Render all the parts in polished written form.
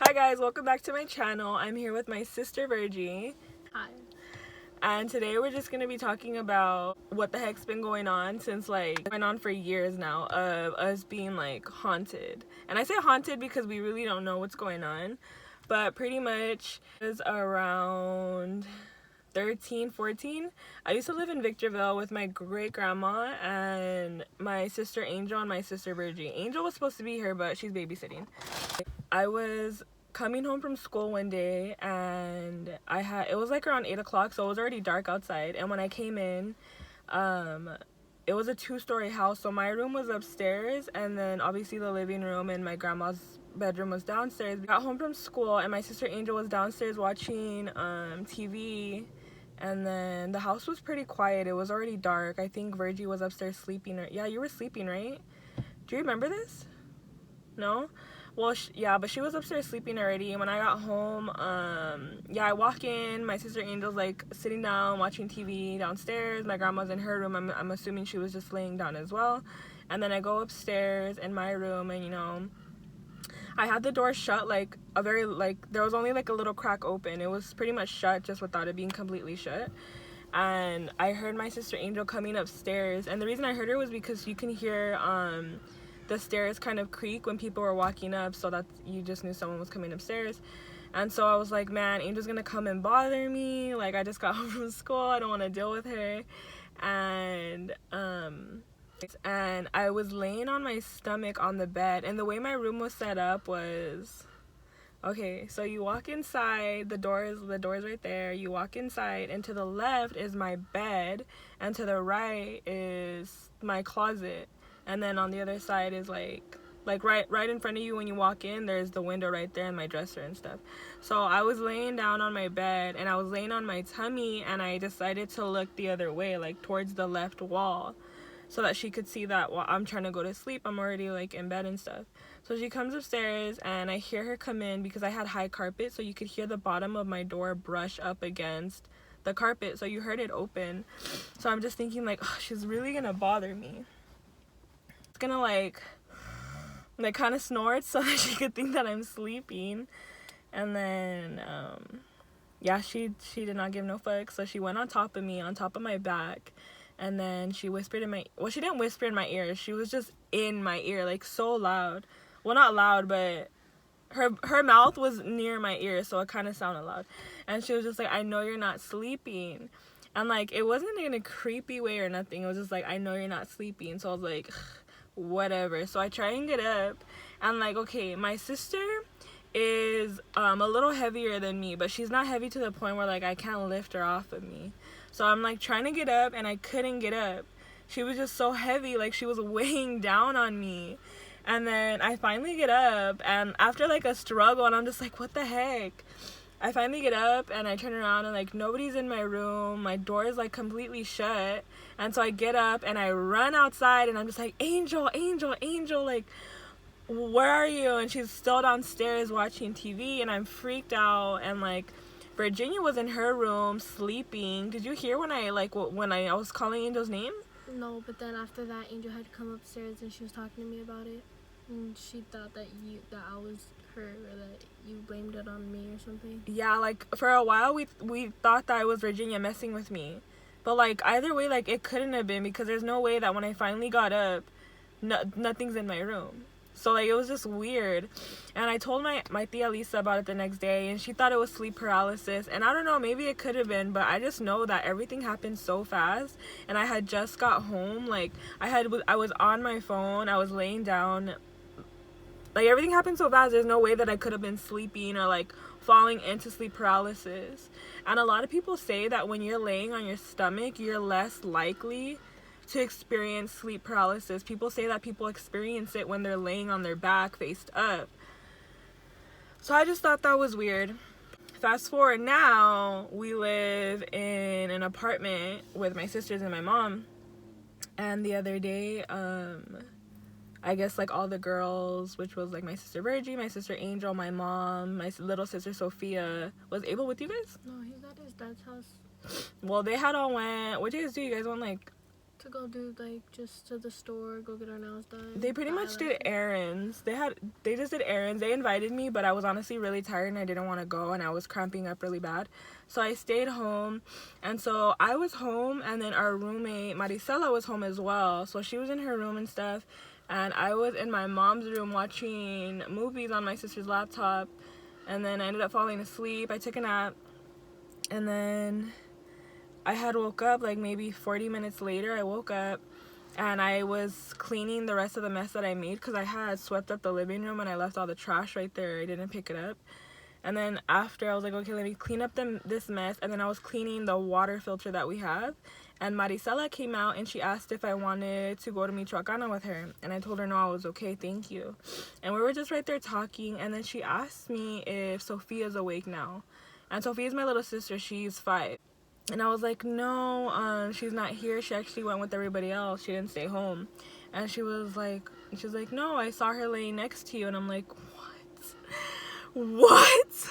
Hi guys, welcome back to my channel. I'm here with my sister Virgie. Hi. And today we're just going to be talking about what the heck's been going on since went on for years now of us being haunted. And I say haunted because we really don't know what's going on. But pretty much it was around 13, 14. I used to live in Victorville with my great grandma and my sister Angel and my sister Virgie. Angel was supposed to be here, but she's babysitting. I was coming home from school one day and it was around 8 o'clock, so it was already dark outside. And when I came in, it was a 2-story house, so my room was upstairs, and then obviously the living room and my grandma's bedroom was downstairs. I got home from school and my sister Angel was downstairs watching TV, and then the house was pretty quiet. It was already dark. I think Virgie was upstairs sleeping. Yeah, you were sleeping, right? Do you remember this? No? Well, yeah, but she was upstairs sleeping already. And when I got home, I walk in. My sister Angel's sitting down watching TV downstairs. My grandma's in her room. I'm assuming she was just laying down as well. And then I go upstairs in my room, and I had the door shut there was only a little crack open. It was pretty much shut, just without it being completely shut. And I heard my sister Angel coming upstairs, and the reason I heard her was because you can hear the stairs kind of creak when people were walking up, so that you just knew someone was coming upstairs. And so I was like, man, Angel's gonna come and bother me. I just got home from school. I don't want to deal with her. And I was laying on my stomach on the bed, and the way my room was set up was, okay, so you walk inside, the door's right there. You walk inside, and to the left is my bed, and to the right is my closet. And then on the other side is right in front of you when you walk in, there's the window right there and my dresser and stuff. So I was laying down on my bed, and I was laying on my tummy, and I decided to look the other way, towards the left wall, so that she could see that while I'm trying to go to sleep, I'm already in bed and stuff. So she comes upstairs, and I hear her come in because I had high carpet, so you could hear the bottom of my door brush up against the carpet, so you heard it open. So I'm just thinking oh, she's really gonna bother me. It's gonna kind of snort so that she could think that I'm sleeping. And then she did not give no fucks, so she went on top of me, on top of my back. And then she whispered in my, well, she didn't whisper in my ear. She was just in my ear, so loud. Well, not loud, but her mouth was near my ear, so it kind of sounded loud. And she was just I know you're not sleeping. And it wasn't in a creepy way or nothing. It was just I know you're not sleeping. So I was like, whatever. So I try and get up, and okay, my sister is a little heavier than me, but she's not heavy to the point where I can't lift her off of me. So I'm trying to get up, and I couldn't get up. She was just so heavy, she was weighing down on me. And then I finally get up, and after a struggle, and I'm just what the heck? I finally get up, and I turn around, and nobody's in my room. My door is completely shut. And so I get up, and I run outside, and I'm just Angel, Angel, Angel, where are you? And she's still downstairs watching TV, and I'm freaked out. And Virginia was in her room sleeping. Did you hear when I was calling Angel's name? No, but then after that, Angel had come upstairs and she was talking to me about it. And she thought that I was her, or that you blamed it on me or something. Yeah, for a while we thought that it was Virginia messing with me. But either way, it couldn't have been, because there's no way that when I finally got up, nothing's in my room. So it was just weird. And I told my tia Lisa about it the next day, and she thought it was sleep paralysis. And I don't know, maybe it could have been, but I just know that everything happened so fast. And I had just got home. I was on my phone, I was laying down. Everything happened so fast, there's no way that I could have been sleeping or falling into sleep paralysis. And a lot of people say that when you're laying on your stomach, you're less likely to experience sleep paralysis. People say that people experience it when they're laying on their back faced up. So I just thought that was weird. Fast forward now, we live in an apartment with my sisters and my mom. And the other day, I guess all the girls, which was my sister Virgie, my sister Angel, my mom, my little sister Sophia, was able with you guys? No, he's at his dad's house. Well, they had all went, what did you guys do? You guys went To go do, like, just to the store, go get our nails done. They pretty much did errands. They just did errands. They invited me, but I was honestly really tired and I didn't want to go, and I was cramping up really bad. So I stayed home. And so I was home, and then our roommate, Maricela, was home as well. So she was in her room and stuff. And I was in my mom's room watching movies on my sister's laptop. And then I ended up falling asleep. I took a nap. And then I had woke up like maybe 40 minutes later. I woke up and I was cleaning the rest of the mess that I made because I had swept up the living room and I left all the trash right there. I didn't pick it up. And then after, I was like, okay, let me clean up this mess. And then I was cleaning the water filter that we have. And Maricela came out and she asked if I wanted to go to Michoacana with her. And I told her no, I was okay, thank you. And we were just right there talking. And then she asked me if Sophia's awake now. And Sophia's my little sister. She's 5. And I was like, no, she's not here. She actually went with everybody else. She didn't stay home. And she was like, no, I saw her laying next to you. And I'm like, what?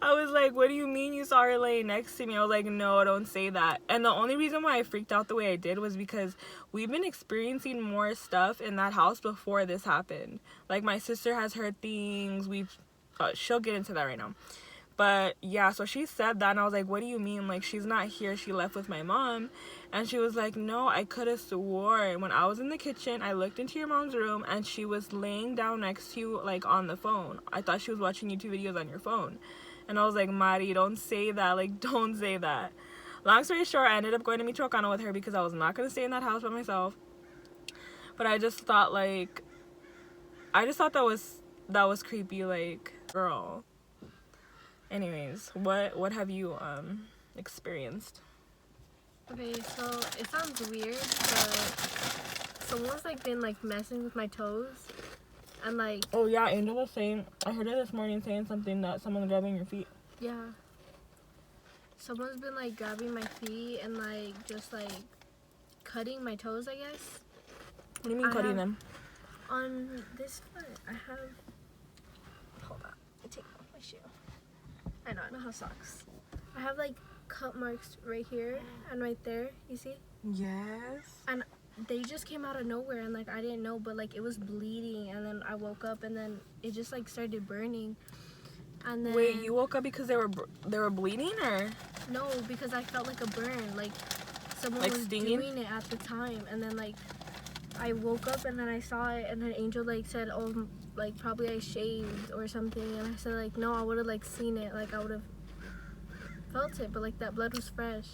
I was like, what do you mean you saw her laying next to me? I was like, no, don't say that. And the only reason why I freaked out the way I did was because we've been experiencing more stuff in that house before this happened. Like, my sister has heard things. She'll get into that right now. But yeah, so she said that and I was like, what do you mean? Like, she's not here. She left with my mom. And she was like, no, I could have sworn when I was in the kitchen, I looked into your mom's room and she was laying down next to you, like, on the phone. I thought she was watching YouTube videos on your phone. And I was like, Mari, don't say that. Like, don't say that. Long story short, I ended up going to Michoacana with her because I was not going to stay in that house by myself. But I just thought, like, that was creepy. Like, girl. Anyways, what have you experienced? Okay, so it sounds weird, but someone's like been like messing with my toes, and like. Oh yeah, Angel was saying. I heard her this morning saying something that someone's grabbing your feet. Yeah. Someone's been like grabbing my feet and like just like cutting my toes, I guess. What do you mean cutting them? On this foot, I have. Hold on, I take off my shoe. I know how socks. I have like cut marks right here and right there, you see? Yes. And they just came out of nowhere and like I didn't know, but like it was bleeding and then I woke up and then it just like started burning. And then wait, you woke up because they were bleeding, or? No, because I felt like a burn, like someone like was stinging? doing it at the time, and then like I woke up and then I saw it and then Angel like said, oh, like probably I shaved or something, and I said like no, I would have like seen it, like I would have felt it, but like that blood was fresh.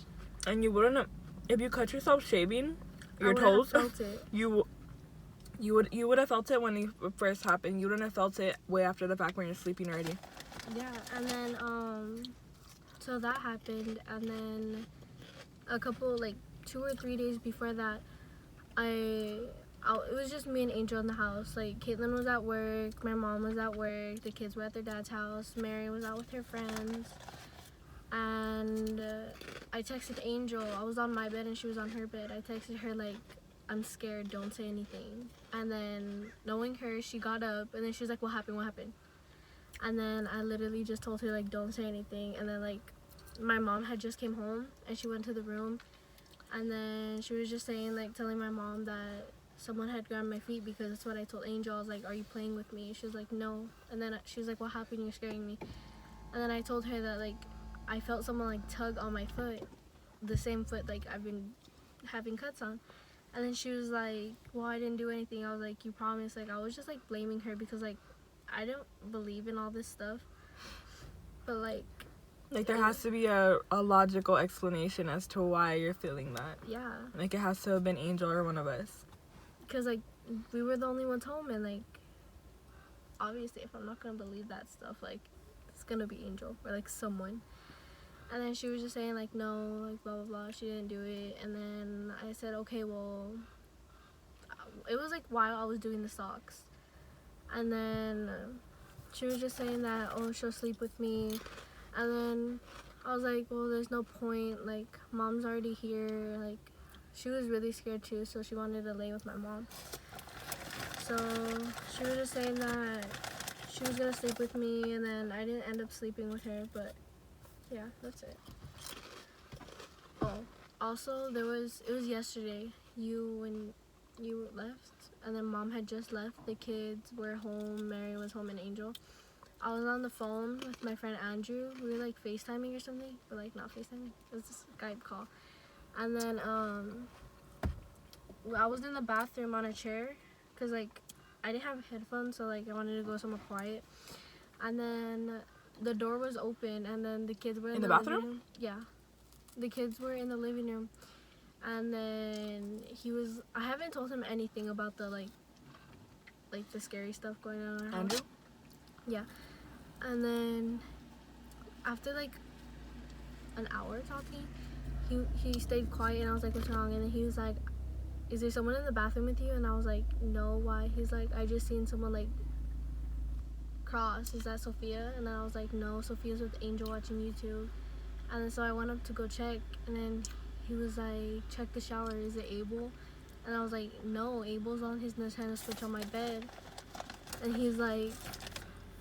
And you wouldn't have, if you cut yourself shaving your I toes, felt it. you would have felt it when it first happened. You wouldn't have felt it way after the fact when you're sleeping already. Yeah, and then so that happened, and then a couple like 2 or 3 days before that, it was just me and Angel in the house. Like, Caitlin was at work, my mom was at work, the kids were at their dad's house, Mary was out with her friends, and I texted Angel. I was on my bed and she was on her bed. I texted her like, I'm scared, don't say anything. And then knowing her, she got up and then she was like, what happened? And then I literally just told her like, don't say anything. And then like my mom had just came home and she went to the room, and then she was just saying like, telling my mom that someone had grabbed my feet, because that's what I told Angel. I was like, are you playing with me? She was like, no. And then she was like, what happened? You're scaring me. And then I told her that like I felt someone like tug on my foot, the same foot like I've been having cuts on. And then she was like, well, I didn't do anything. I was like, you promise? Like, I was just like blaming her because like I don't believe in all this stuff, but like there has to be a logical explanation as to why you're feeling that. Yeah, Like, it has to have been Angel or one of us. because like we were the only ones home, and like obviously if I'm not gonna believe that stuff, like it's gonna be Angel or like someone. And then she was just saying like, no, like blah blah blah, she didn't do it. And then I said, okay, well, it was like while I was doing the socks, and then she was just saying that, oh, she'll sleep with me. And then I was like, well, there's no point, like mom's already here. Like, she was really scared too, so she wanted to lay with my mom. So she was just saying that she was gonna sleep with me, and then I didn't end up sleeping with her, but yeah, that's it. Oh, Also, it was yesterday. When you left, and then Mom had just left. The kids were home. Mary was home, and Angel. I was on the phone with my friend Andrew. We were like FaceTiming or something, but like not FaceTiming. It was this Skype call. And then I was in the bathroom on a chair, cause like I didn't have headphones, so like I wanted to go somewhere quiet. And then the door was open, and then the kids were in the bathroom. living room. Yeah, the kids were in the living room, and then I haven't told him anything about the like the scary stuff going on in our house. Andrew? Yeah. And then after like an hour talking, he stayed quiet, and I was like, what's wrong? And then he was like, is there someone in the bathroom with you? And I was like, no, why? He's like, I just seen someone like cross. Is that Sophia? And then I was like, no, Sophia's with Angel watching YouTube. And then so I went up to go check, and then he was like, check the shower, is it Abel? And I was like, no, Abel's on his Nintendo Switch on my bed. And he's like,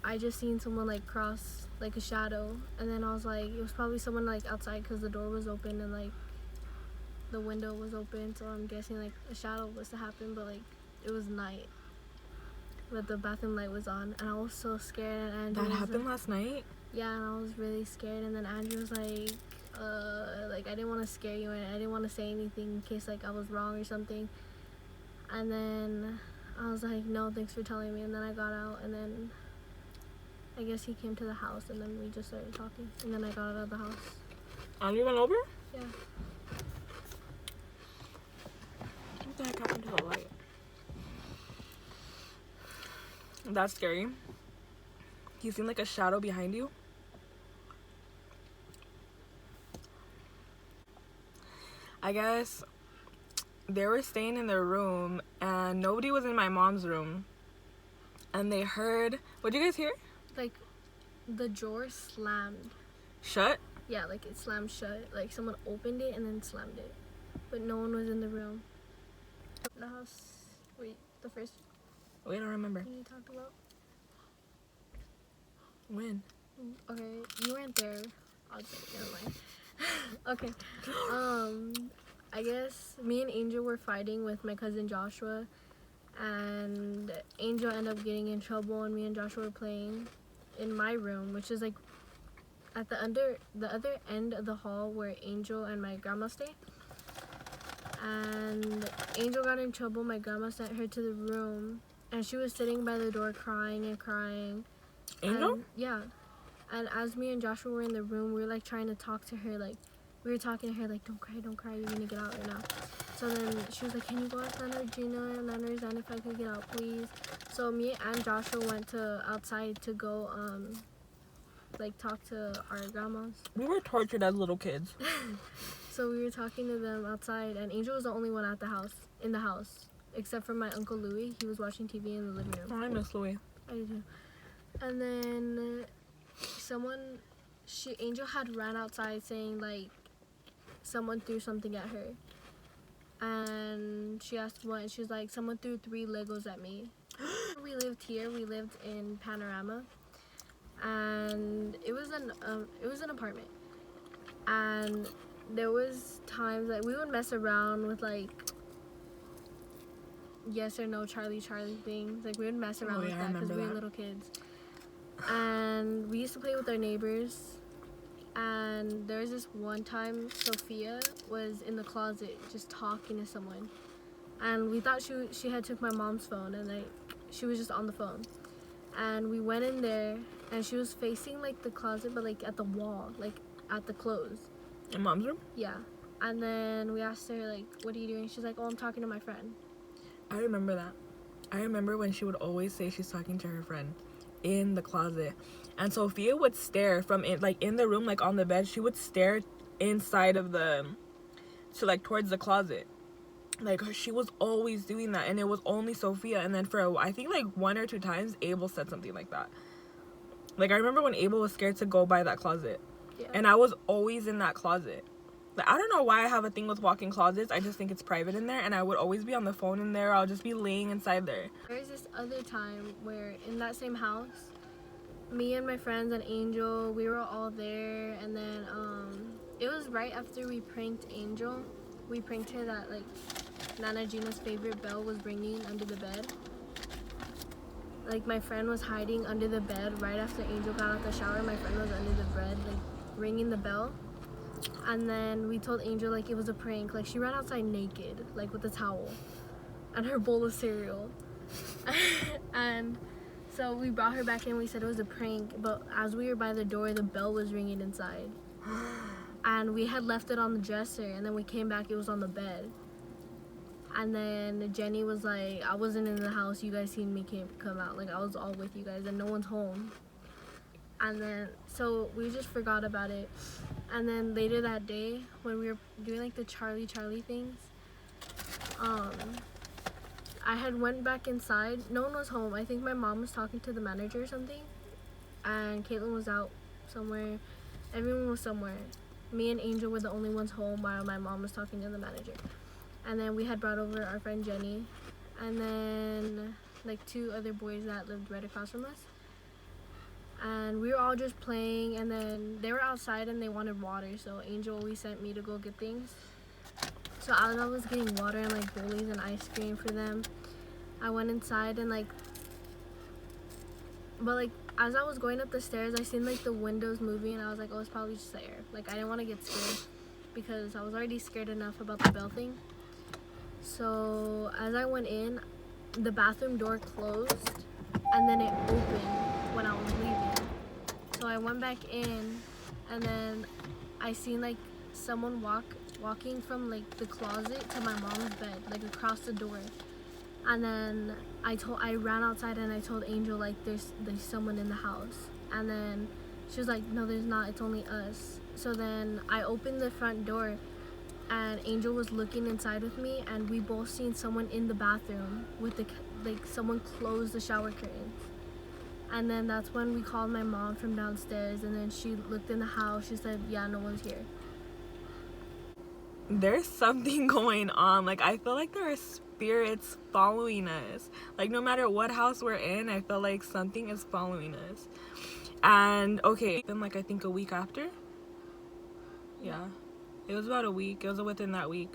I just seen someone like cross like a shadow. And then I was like, it was probably someone like outside, because the door was open and like the window was open, so I'm guessing like a shadow was to happen, but like it was night, but the bathroom light was on, and I was so scared. And Andrew That was happened like, last night? yeah, and I was really scared. And then Andrew was like I didn't want to scare you, and I didn't want to say anything in case like I was wrong or something. And then I was like, no, thanks for telling me. And then I got out, and then I guess he came to the house, and then we just started talking, and then I got out of the house. Andrew went over? Yeah. What the heck happened to the light? That's scary. You seen like a shadow behind you? I guess they were staying in their room, and nobody was in my mom's room. And they heard... What'd you guys hear? Like the drawer slammed. Shut? Yeah, like it slammed shut. Like someone opened it and then slammed it. But no one was in the room. The house. Wait, the first Wait, I don't remember. thing you talked about? When? Okay, you weren't there. I'll say, never mind. Okay. I guess me and Angel were fighting with my cousin Joshua, and Angel ended up getting in trouble, and me and Joshua were playing in my room, which is like at the other end of the hall where Angel and my grandma stay. And Angel got in trouble. My grandma sent her to the room, and she was sitting by the door crying and crying. Angel? And, yeah. And as me and Joshua were in the room, we were like trying to talk to her, like we were talking to her like, don't cry, you're gonna get out right now. So then she was like, can you go ask Nana Regina and Nana Rosanna if I could get out, please? So me and Joshua went to outside to go like talk to our grandmas. We were tortured as little kids. So we were talking to them outside, and Angel was the only one at the house, in the house, except for my Uncle Louis. He was watching TV in the living room. Oh, I miss Louis. I do too. And then Angel had ran outside saying like someone threw something at her. And she asked what, and she was like, someone threw 3 Legos at me. We lived in Panorama, and it was an apartment. And there was times that we would mess around with like yes or no Charlie things. Like we would mess around with that because we were little kids. And we used to play with our neighbors. And there was this one time Sophia was in the closet just talking to someone, and we thought she had took my mom's phone, and like she was just on the phone. And we went in there, and she was facing like the closet, but like at the wall, like at the clothes. In Mom's room? Yeah. And then we asked her like, what are you doing? She's like, oh, I'm talking to my friend. I remember that. I remember when she would always say she's talking to her friend in the closet. And Sophia would stare from in the room, like on the bed. She would stare inside of towards the closet. Like she was always doing that, and it was only Sophia. And then I think like 1 or 2 times Abel said something like that. Like I remember when Abel was scared to go by that closet. Yeah. And I was always in that closet. Like, I don't know why I have a thing with walk-in closets. I just think it's private in there, and I would always be on the phone in there. I'll just be laying inside there. There's this other time where in that same house, me and my friends and Angel, we were all there, and then It was right after we pranked Angel. We pranked her that like Nana Gina's favorite bell was ringing under the bed. Like my friend was hiding under the bed right after Angel got out the shower. My friend was under the bed, like ringing the bell. And then we told Angel like it was a prank. Like she ran outside naked, like with a towel and her bowl of cereal. And so we brought her back in. We said it was a prank, but as we were by the door, the bell was ringing inside. And we had left it on the dresser, and then we came back, it was on the bed. And then Jenny was like, I wasn't in the house, you guys seen me come out. Like, I was all with you guys, and no one's home. And then, so we just forgot about it. And then later that day, when we were doing, like, the Charlie things, I had went back inside. No one was home. I think my mom was talking to the manager or something. And Caitlin was out somewhere. Everyone was somewhere. Me and Angel were the only ones home while my mom was talking to the manager. And then we had brought over our friend Jenny. And then, like, 2 other boys that lived right across from us. And we were all just playing. And then they were outside and they wanted water. So Angel always sent me to go get things. So as I was getting water and, like, bullies and ice cream for them, I went inside and, like... But, like, as I was going up the stairs, I seen, like, the windows moving, and I was like, oh, it's probably just the air. Like, I didn't want to get scared because I was already scared enough about the bell thing. So, as I went in, the bathroom door closed, and then it opened when I was leaving. So, I went back in, and then I seen, like, someone walking from, like, the closet to my mom's bed, like, across the door. And then I ran outside and I told Angel, like, there's someone in the house. And then she was like, no, there's not, it's only us. So then I opened the front door and Angel was looking inside with me, and we both seen someone in the bathroom with someone closed the shower curtains. And then that's when we called my mom from downstairs, and then she looked in the house. She said, yeah, no one's here. There's something going on. Like, I feel like there are spirits following us. Like, no matter what house we're in, I feel like something is following us. And okay, then, like, I think a week after, yeah, it was about a week. It was within that week.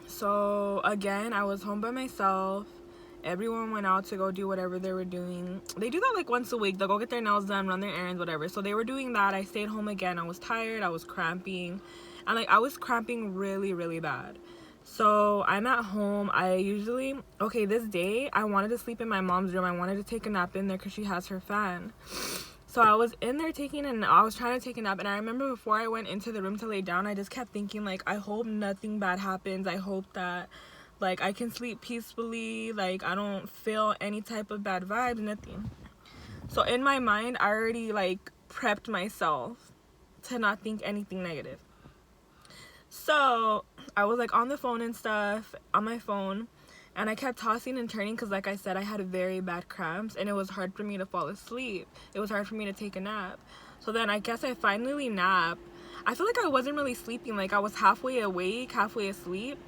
So again, I was home by myself. Everyone went out to go do whatever they were doing. They do that like once a week. They'll go get their nails done, run their errands, whatever. So they were doing that. I stayed home again. I was tired. I was cramping. And like, I was cramping really, really bad. So I'm at home. This day, I wanted to sleep in my mom's room. I wanted to take a nap in there because she has her fan. So I was in there I was trying to take a nap. And I remember before I went into the room to lay down, I just kept thinking, like, I hope nothing bad happens. I hope that, like, I can sleep peacefully. Like, I don't feel any type of bad vibes, nothing. So in my mind, I already, like, prepped myself to not think anything negative. So I was, like, on the phone and stuff, on my phone, and I kept tossing and turning because, like I said, I had very bad cramps, and it was hard for me to fall asleep. It was hard for me to take a nap. So then I guess I finally napped. I feel like I wasn't really sleeping. Like, I was halfway awake, halfway asleep,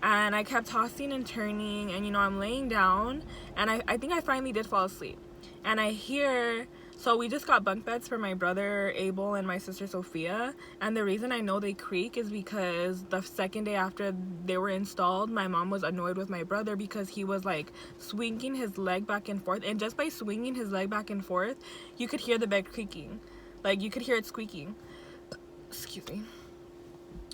and I kept tossing and turning, and, you know, I'm laying down, and I think I finally did fall asleep. And I hear... So we just got bunk beds for my brother Abel and my sister Sophia, and the reason I know they creak is because the second day after they were installed, my mom was annoyed with my brother because he was, like, swinging his leg back and forth, and just by swinging his leg back and forth, you could hear the bed creaking. Like, you could hear it squeaking. Excuse me.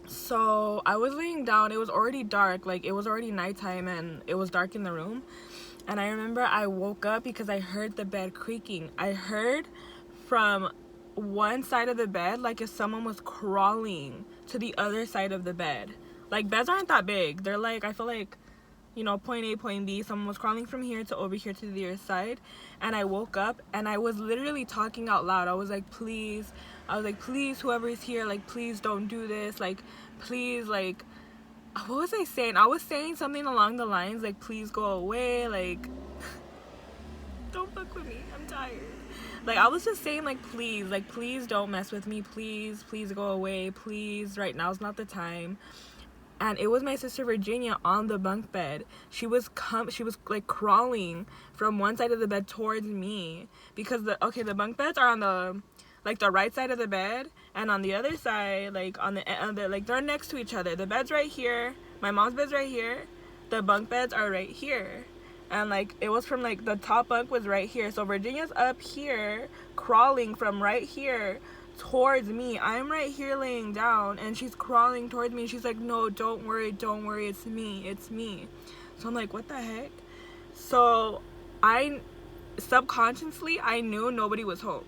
So I was laying down. It was already dark. Like, it was already nighttime, and it was dark in the room. And I remember I woke up because I heard the bed creaking. I heard from one side of the bed like if someone was crawling to the other side of the bed. Like, beds aren't that big. They're like, I feel like, you know, point A, point B. Someone was crawling from here to over here to the other side. And I woke up and I was literally talking out loud. I was like, please, whoever is here, like, please don't do this. Like, please, like... What was I saying? I was saying something along the lines like, please go away, like, don't fuck with me, I'm tired. Like, I was just saying, like, please don't mess with me, please go away, please, right now's not the time. And it was my sister Virginia on the bunk bed. She was like crawling from one side of the bed towards me because the bunk beds are on like the right side of the bed, and on the other side, like on the like they're next to each other. The bed's right here, my mom's bed's right here, the bunk beds are right here. And like it was from like the top bunk was right here, so Virginia's up here crawling from right here towards me. I'm right here laying down and she's crawling towards me. She's like, no, don't worry, it's me. So I'm like, what the heck? So I subconsciously I knew nobody was home.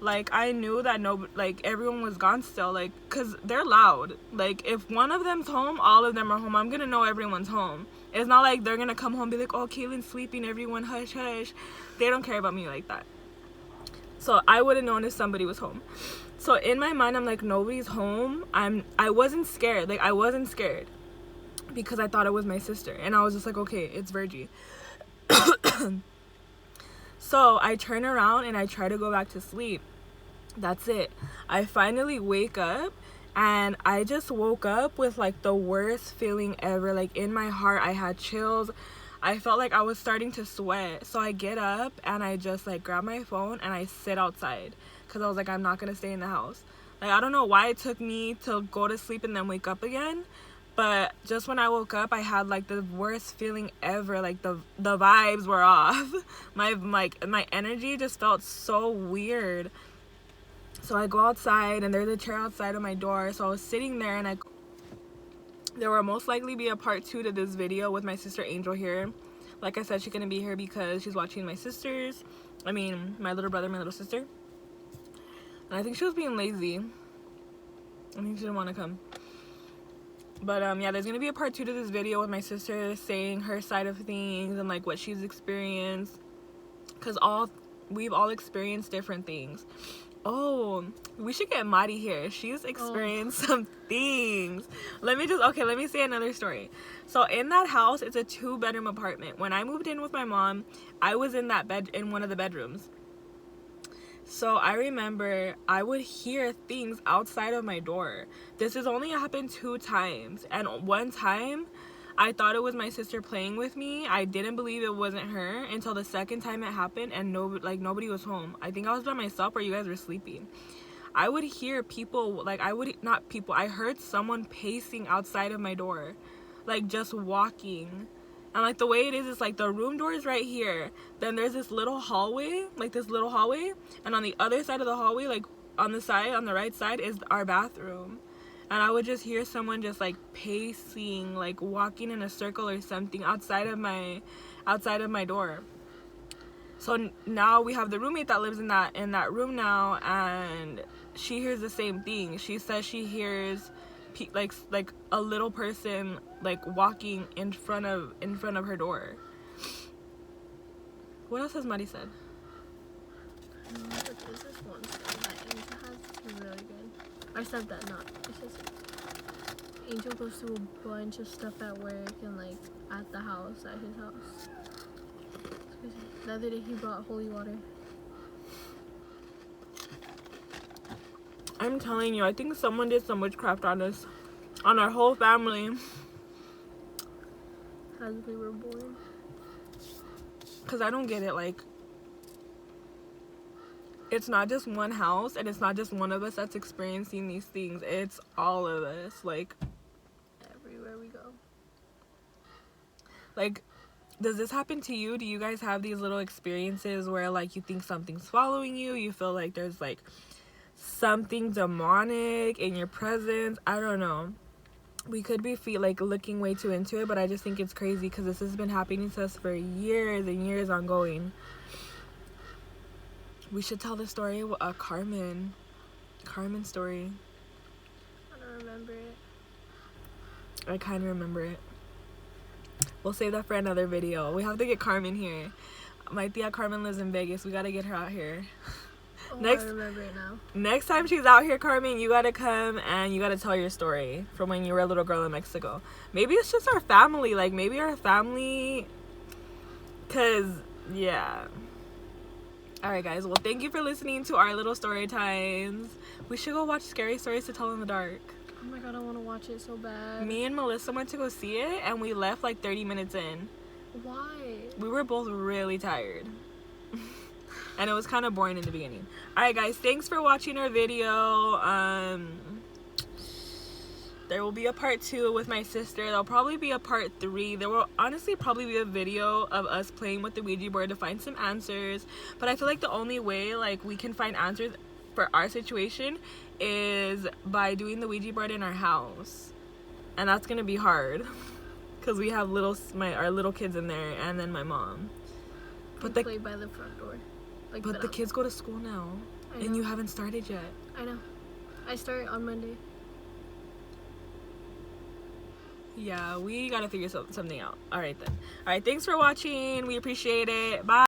Like I knew that everyone was gone still, like, cause they're loud. Like if one of them's home, all of them are home. I'm gonna know everyone's home. It's not like they're gonna come home and be like, oh, Caitlin's sleeping, everyone hush hush. They don't care about me like that. So I would have known if somebody was home. So in my mind, I'm like, nobody's home. I wasn't scared. Like I wasn't scared because I thought it was my sister, and I was just like, okay, it's Virgie. So I turn around and I try to go back to sleep. That's it. I finally wake up, and I just woke up with like the worst feeling ever. Like in my heart, I had chills. I felt like I was starting to sweat. So I get up and I just like grab my phone and I sit outside because I was like, I'm not going to stay in the house. Like I don't know why it took me to go to sleep and then wake up again. But just when I woke up, I had like the worst feeling ever. Like the vibes were off. My energy just felt so weird. So I go outside and there's a chair outside of my door. So I was sitting there, and there will most likely be a part 2 to this video with my sister Angel here. Like I said, she's gonna be here because she's watching my little brother, my little sister. And I think she was being lazy. I think she didn't want to come. But yeah, there's gonna be a part 2 to this video with my sister saying her side of things and like what she's experienced, because we've all experienced different things. Oh, we should get Mari here. She's experienced some things. Let me say another story. So in that house, it's a 2-bedroom apartment. When I moved in with my mom, I was in one of the bedrooms. So I remember I would hear things outside of my door. This has only happened 2 times. And one time, I thought it was my sister playing with me. I didn't believe it wasn't her until the second time it happened, and nobody was home. I think I was by myself or you guys were sleeping. I would hear people, I heard someone pacing outside of my door. Like just walking. And like the way it is like the room door is right here. Then there's this little hallway, and on the other side of the hallway, like on the right side is our bathroom. And I would just hear someone just like pacing, like walking in a circle or something outside of my door. So now we have the roommate that lives in that room now, and she hears the same thing. She says she hears like a little person like walking in front of her door. What else has Mari said? But there's this one story that Angel has. It's really good. I said that, not. It's just Angel goes through a bunch of stuff at work and like at the house, at his house. It's crazy. The other day he brought holy water. I'm telling you, I think someone did some witchcraft on us, on our whole family. As we were born. Cause I don't get it, like, it's not just one house and it's not just one of us that's experiencing these things. It's all of us, like, everywhere we go. Like, does this happen to you? Do you guys have these little experiences where like you think something's following you? You feel like there's like something demonic in your presence? I don't know. We could be looking way too into it, but I just think it's crazy because this has been happening to us for years and years ongoing. We should tell the story of Carmen story. I don't remember it. I kind of remember it. We'll save that for another video. We have to get Carmen here. My tia Carmen lives in Vegas. We gotta get her out here. Oh, I remember it now. Next time she's out here, Carmen, you gotta come and you gotta tell your story from when you were a little girl in Mexico. Maybe it's just our family. Like, maybe our family... Because, yeah. Alright, guys. Well, thank you for listening to our little story times. We should go watch Scary Stories to Tell in the Dark. Oh my god, I want to watch it so bad. Me and Melissa went to go see it, and we left like 30 minutes in. Why? We were both really tired. and it was kind of boring in the beginning. Alright guys, thanks for watching our video. There will be a part 2 with my sister. There'll probably be a part 3. There will honestly probably be a video of us playing with the Ouija board to find some answers. But I feel like the only way like we can find answers for our situation is by doing the Ouija board in our house. And that's gonna be hard. Because we have our little kids in there and then my mom. But they play by the front door. Like, but the kids go to school now. And you haven't started yet. I know. I start on Monday. Yeah, we gotta figure something out. Alright then. Alright, thanks for watching. We appreciate it. Bye.